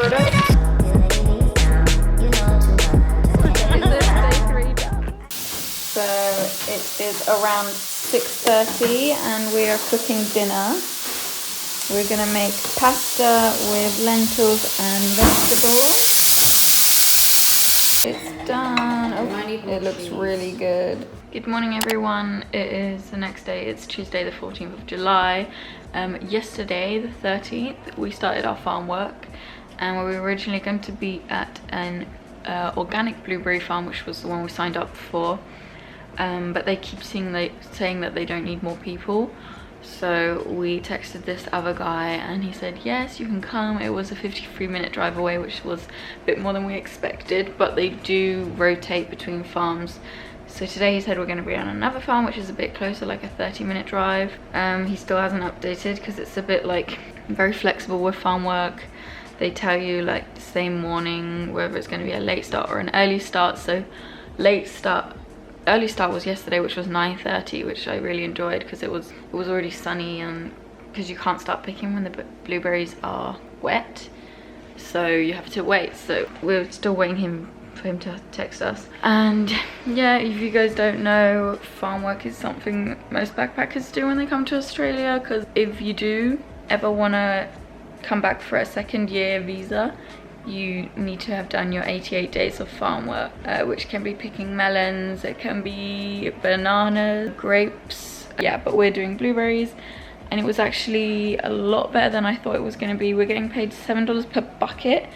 stir it up. So it is around 6:30 and we are cooking dinner. We're gonna make pasta with lentils and vegetables. It's done. Oh, it looks really good. Good morning everyone. It is the next day. It's Tuesday the 14th of July. Yesterday the 13th we started our farm work and we were originally going to be at an organic blueberry farm, which was the one we signed up for. But they keep saying that they don't need more people. So we texted this other guy and he said yes, you can come. It was a 53-minute drive away, which was a bit more than we expected, but they do rotate between farms. So today he said we're going to be on another farm which is a bit closer, like a 30-minute drive. He still hasn't updated because it's a bit like very flexible with farm work. They tell you like the same morning whether it's going to be a late start or an early start. So early start was yesterday, which was 9:30, which I really enjoyed because it was already sunny, and because you can't start picking when the blueberries are wet, so you have to wait. So we're still waiting for him to text us. And yeah, if you guys don't know, farm work is something most backpackers do when they come to Australia, because if you do ever want to come back for a second year visa, you need to have done your 88 days of farm work, which can be picking melons, it can be bananas, grapes. Yeah, but we're doing blueberries and it was actually a lot better than I thought it was going to be. We're getting paid $7 per bucket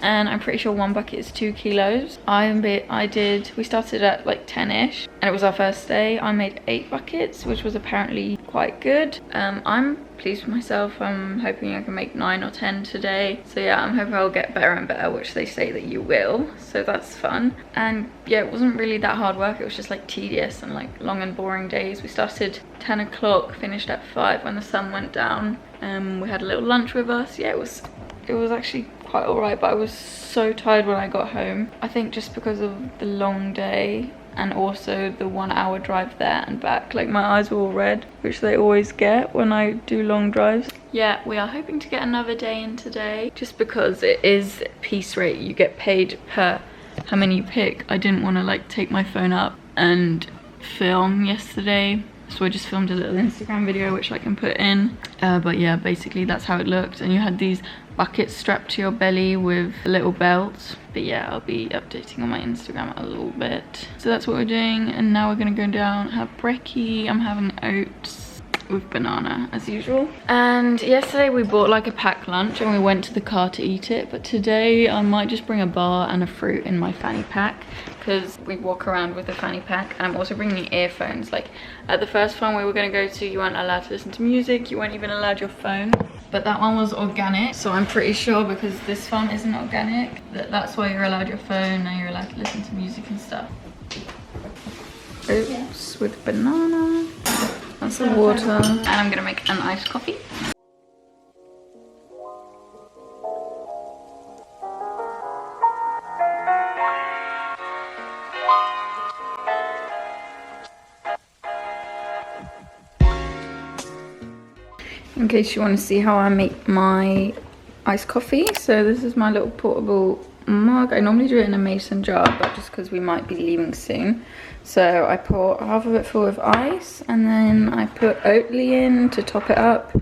and I'm pretty sure one bucket is 2 kilos. We started at like 10ish and it was our first day. I made 8 buckets, which was apparently quite good. I'm pleased with myself. I'm hoping I can make 9 or 10 today. So yeah, I'm hoping I'll get better and better, which they say that you will. So that's fun. And yeah, it wasn't really that hard work. It was just like tedious and like long and boring days. We started 10 o'clock, finished at 5 when the sun went down. We had a little lunch with us. Yeah, it was actually quite alright, but I was so tired when I got home. I think just because of the long day and also the 1 hour drive there and back, like my eyes were all red, which they always get when I do long drives. Yeah, we are hoping to get another day in today, just because it is piece rate. You get paid per how many you pick. I didn't want to like take my phone up and film yesterday, so I just filmed a little Instagram video which I can put in. But yeah, basically that's how it looked. And you had these buckets strapped to your belly with a little belt. But yeah, I'll be updating on my Instagram a little bit. So that's what we're doing, and now we're gonna go down, have brekkie. I'm having oats with banana as usual. And yesterday we bought like a packed lunch and we went to the car to eat it, but today I might just bring a bar and a fruit in my fanny pack, because we walk around with a fanny pack. And I'm also bringing earphones. Like at the first farm we were going to go to, you weren't allowed to listen to music, you weren't even allowed your phone, but that one was organic. So I'm pretty sure, because this farm isn't organic, that's why you're allowed your phone and you're allowed to listen to music and stuff. Oops, with banana. That's the water. And I'm gonna make an iced coffee. In case you want to see how I make my iced coffee, so this is my little portable mug. I normally do it in a mason jar, but just because we might be leaving soon, so I pour half of it full of ice and then I put Oatly in to top it up.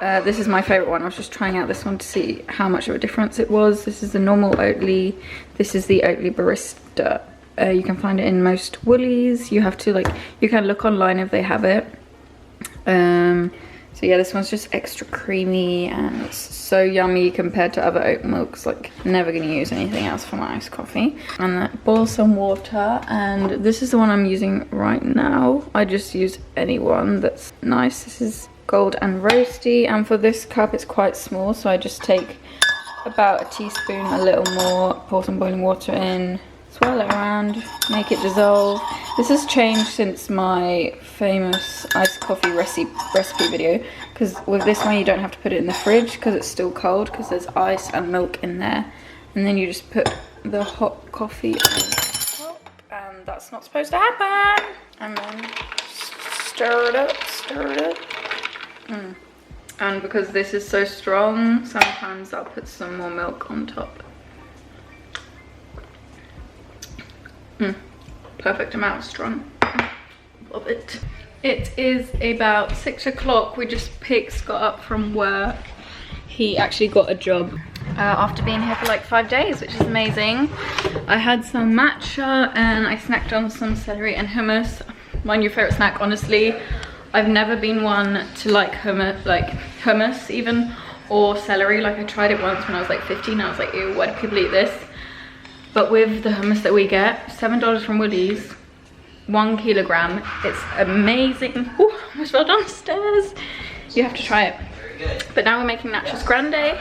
This is my favorite one. I was just trying out this one to see how much of a difference it was. This is the normal Oatly. This is the Oatly Barista. You can find it in most Woolies. You have to you can look online if they have it. So yeah, this one's just extra creamy and it's so yummy compared to other oat milks. Like, never gonna use anything else for my iced coffee. And then boil some water, and this is the one I'm using right now. I just use any one that's nice. This is Gold and Roasty, and for this cup it's quite small, so I just take about a teaspoon, a little more, pour some boiling water in, swirl it around, make it dissolve. This has changed since my famous iced coffee recipe video, because with this one you don't have to put it in the fridge because it's still cold, because there's ice and milk in there, and then you just put the hot coffee on top, and that's not supposed to happen. And then stir it up. And because this is so strong, sometimes I'll put some more milk on top. Perfect amount of strong. Love it. It is about 6 o'clock. We just picked Scott up from work. He actually got a job after being here for like 5 days, which is amazing. I had some matcha and I snacked on some celery and hummus. My new favorite snack, honestly. I've never been one to like hummus even, or celery. Like I tried it once when I was like 15. I was like, ew, why do people eat this? But with the hummus that we get, $7 from Woolies, 1 kilogram, it's amazing. Ooh, I almost fell downstairs. You have to try it. But now we're making nachos grande,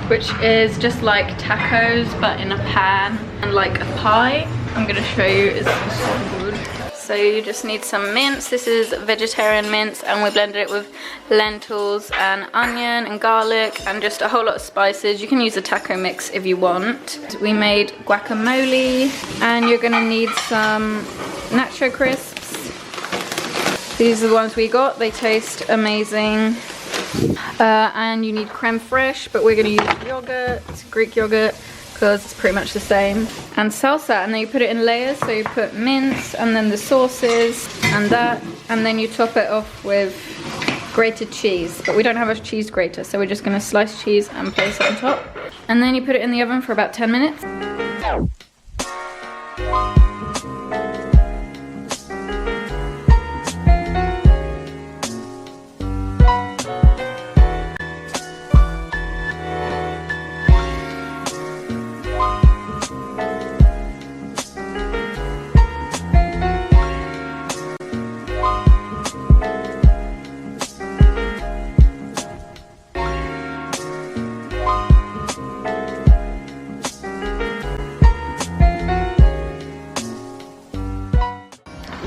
which is just like tacos but in a pan and like a pie. I'm gonna show you, it's so good. So you just need some mince. This is vegetarian mince, and we blended it with lentils and onion and garlic and just a whole lot of spices. You can use a taco mix if you want. We made guacamole, and you're gonna need some nacho crisps. These are the ones we got. They taste amazing. And you need creme fraiche, but we're gonna use yogurt, Greek yogurt, because it's pretty much the same, and salsa, and then you put it in layers. So you put mince and then the sauces and that, and then you top it off with grated cheese, but we don't have a cheese grater, so we're just going to slice cheese and place it on top, and then you put it in the oven for about 10 minutes.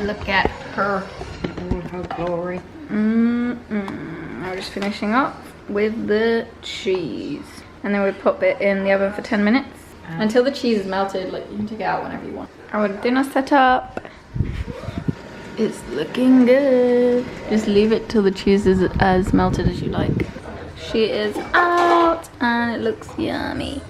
Look at her. Oh, her glory. We're just finishing up with the cheese. And then we pop it in the oven for 10 minutes. Until the cheese is melted, like you can take it out whenever you want. Our dinner set up. It's looking good. Just leave it till the cheese is as melted as you like. She is out and it looks yummy.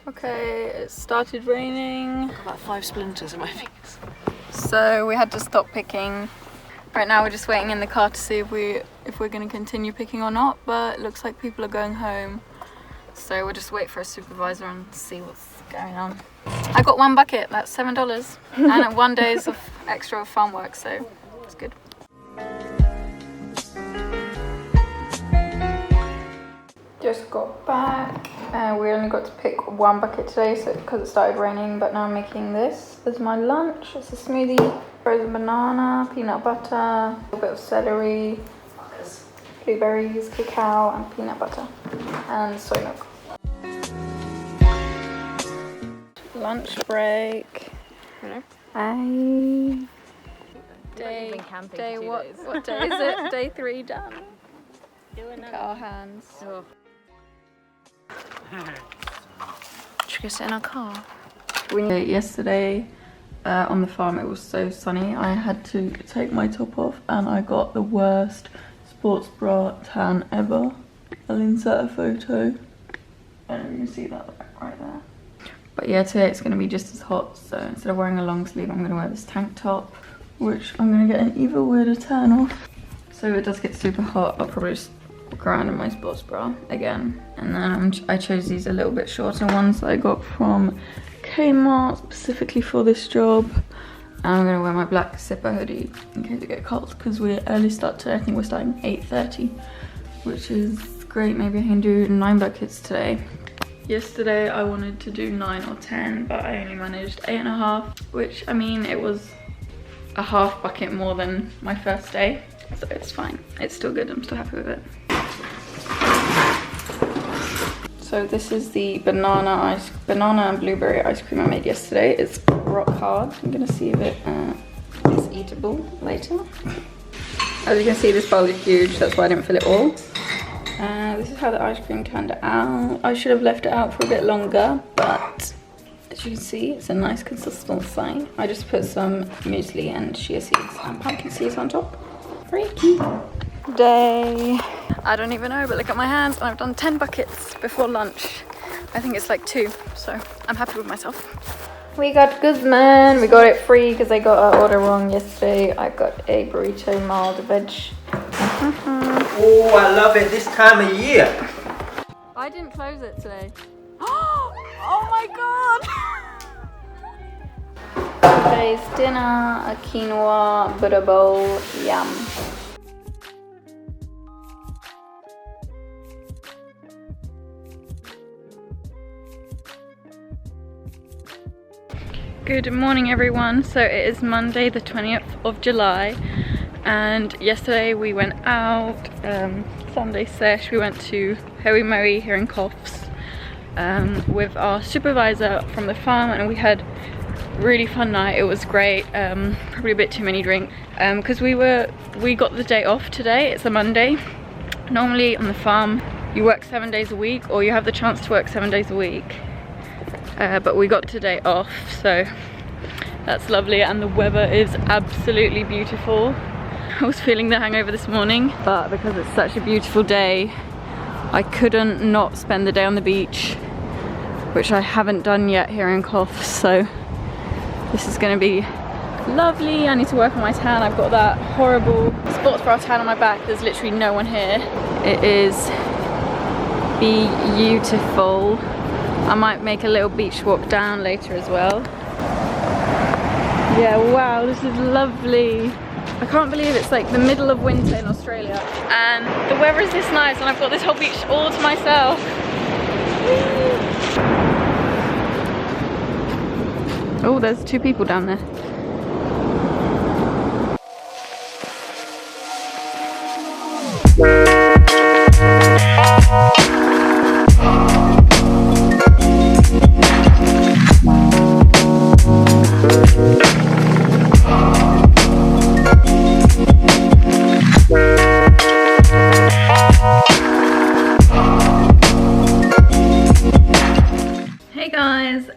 Okay, it started raining. Got about 5 splinters in my fingers. So we had to stop picking. Right now we're just waiting in the car to see if we're going to continue picking or not, but it looks like people are going home. So we'll just wait for a supervisor and see what's going on. I got 1 bucket, that's $7. And 1 day's of extra farm work, so it's good. Just got back. We only got to pick 1 bucket today, so because it started raining, but now I'm making this as my lunch. It's a smoothie, frozen banana, peanut butter, a little bit of celery, blueberries, cacao, and peanut butter, and soy milk. Lunch break. What day is it? Day 3 done. Look at our hands. Oh. Should we go sit in our car? Yesterday on the farm it was so sunny. I had to take my top off and I got the worst sports bra tan ever. I'll insert a photo. I don't know if you can see that right there. But yeah, today it's going to be just as hot, so instead of wearing a long sleeve I'm going to wear this tank top, which I'm going to get an even weirder tan off. So if it does get super hot, I'll probably just go around in my sports bra again. And then I chose these a little bit shorter ones that I got from Kmart specifically for this job. And I'm going to wear my black zipper hoodie in case it gets cold, because we're early start today. I think we're starting 8:30, which is great. Maybe I can do 9 buckets today. Yesterday I wanted to do 9 or 10, but I only managed 8.5, which, I mean, it was a half bucket more than my first day, so it's fine. It's still good, I'm still happy with it. So this is the banana and blueberry ice cream I made yesterday. It's rock hard. I'm gonna see if it is eatable later. As you can see, this bowl is huge, that's why I didn't fill it all. This is how the ice cream turned out. I should have left it out for a bit longer, but as you can see, it's a nice consistency. I just put some muesli and chia seeds and pumpkin seeds on top. Freaky. Day. I don't even know, but look at my hands, and I've done 10 buckets before lunch. I think it's like 2, so I'm happy with myself. We got Guzman. We got it free because I got our order wrong yesterday. I got a burrito mild veg. Oh, I love it this time of year. I didn't close it today. Oh my god! Today's dinner, a quinoa Buddha bowl, yum. Good morning everyone. So it is Monday the 20th of July and yesterday we went out, Sunday sesh, we went to Hoey Moey here in Coffs with our supervisor from the farm, and we had a really fun night. It was great, probably a bit too many drinks because we got the day off today. It's a Monday. Normally on the farm you work 7 days a week, or you have the chance to work 7 days a week. But we got today off, so that's lovely, and the weather is absolutely beautiful. I was feeling the hangover this morning, but because it's such a beautiful day, I couldn't not spend the day on the beach, which I haven't done yet here in Coffs, so this is going to be lovely. I need to work on my tan. I've got that horrible sports bra tan on my back. There's literally no one here. It is beautiful. I might make a little beach walk down later as well. Yeah, wow, this is lovely. I can't believe it's like the middle of winter in Australia and the weather is this nice, and I've got this whole beach all to myself. Oh, there's 2 people down there.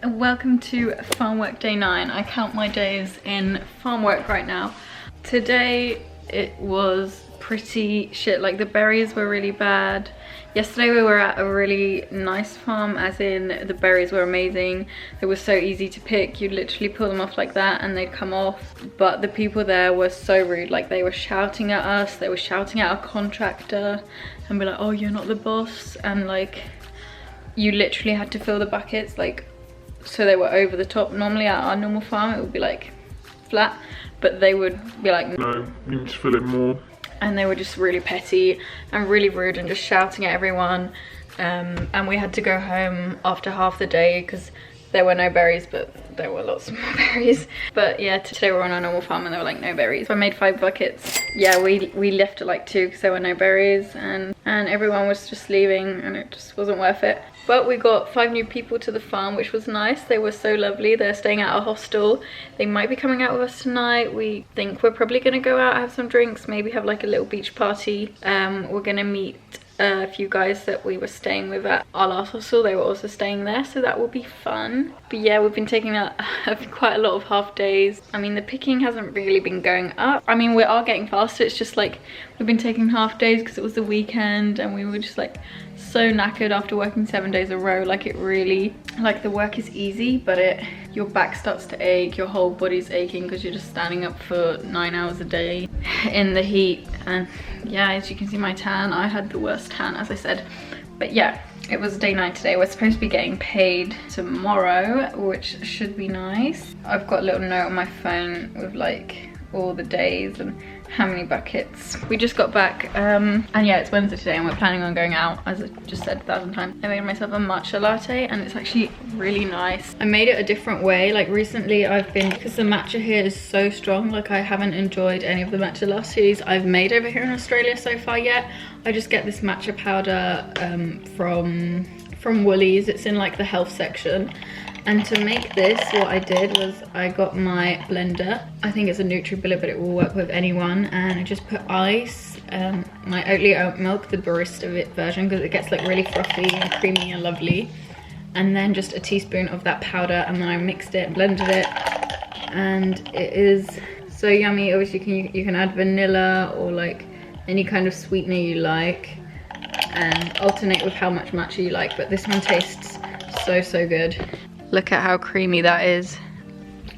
Welcome to farm work day 9. I count my days in farm work right now. Today it was pretty shit. Like, the berries were really bad. Yesterday we were at a really nice farm, as in the berries were amazing. They were so easy to pick. You'd literally pull them off like that and they'd come off. But the people there were so rude. Like, they were shouting at us, they were shouting at our contractor and be like, oh, you're not the boss, and like, you literally had to fill the buckets, like, so they were over the top. Normally at our normal farm it would be like flat, but they would be like, no, you need to fill it more. And they were just really petty and really rude and just shouting at everyone. And we had to go home after half the day because there were no berries, but there were lots more berries. But yeah, today we're on our normal farm and there were like no berries. So I made 5 buckets. Yeah, we left at like 2 because there were no berries, and everyone was just leaving and it just wasn't worth it. But we got 5 new people to the farm, which was nice. They were so lovely. They're staying at our hostel. They might be coming out with us tonight. We think we're probably gonna go out, have some drinks, maybe have like a little beach party. We're gonna meet a few guys that we were staying with at our last hostel. They were also staying there, so that will be fun. But yeah, we've been taking quite a lot of half days. I mean, the picking hasn't really been going up. I mean, we are getting faster. It's just like we've been taking half days because it was the weekend and we were just like so knackered after working 7 days a row. Like, it really, like, the work is easy, but your back starts to ache, your whole body's aching because you're just standing up for 9 hours a day in the heat. And yeah, as you can see my tan, I had the worst tan, as I said. But yeah, it was day 9 today. We're supposed to be getting paid tomorrow, which should be nice. I've got a little note on my phone with like all the days and how many buckets. We just got back and yeah, it's Wednesday today and we're planning on going out, as I just said 1,000 times. I made myself a matcha latte and it's actually really nice. I made it a different way. Like, recently I've been, because the matcha here is so strong, like I haven't enjoyed any of the matcha lattes I've made over here in Australia so far yet. I just get this matcha powder from Woolies. It's in like the health section. And to make this, what I did was I got my blender. I think it's a NutriBullet, but it will work with anyone. And I just put ice my Oatly oat milk, the barista version, because it gets like really frothy and creamy and lovely. And then just a teaspoon of that powder, and then I mixed it, blended it, and it is so yummy. Obviously you can add vanilla or like any kind of sweetener you like, and alternate with how much matcha you like, but this one tastes so good. Look at how creamy that is.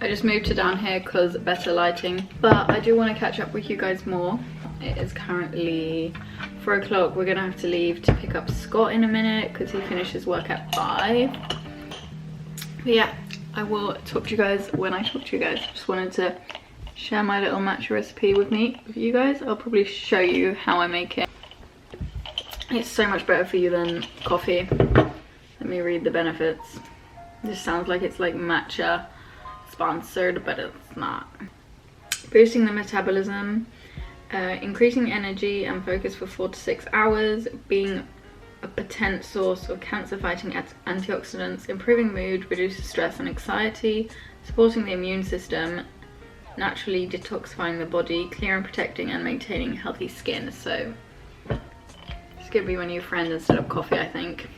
I just moved to down here because better lighting, but I do want to catch up with you guys more. It is currently 4 o'clock. We're gonna have to leave to pick up Scott in a minute because he finishes work at 5. But yeah, I will talk to you guys when I talk to you guys. Just wanted to share my little matcha recipe with you guys. I'll probably show you how I make it. It's so much better for you than coffee. Let me read the benefits. This sounds like it's like matcha sponsored, but it's not. Boosting the metabolism, increasing energy and focus for 4 to 6 hours, being a potent source of cancer-fighting antioxidants, improving mood, reduces stress and anxiety, supporting the immune system, naturally detoxifying the body, clear and protecting and maintaining healthy skin. So it's gonna be my new friend instead of coffee, I think.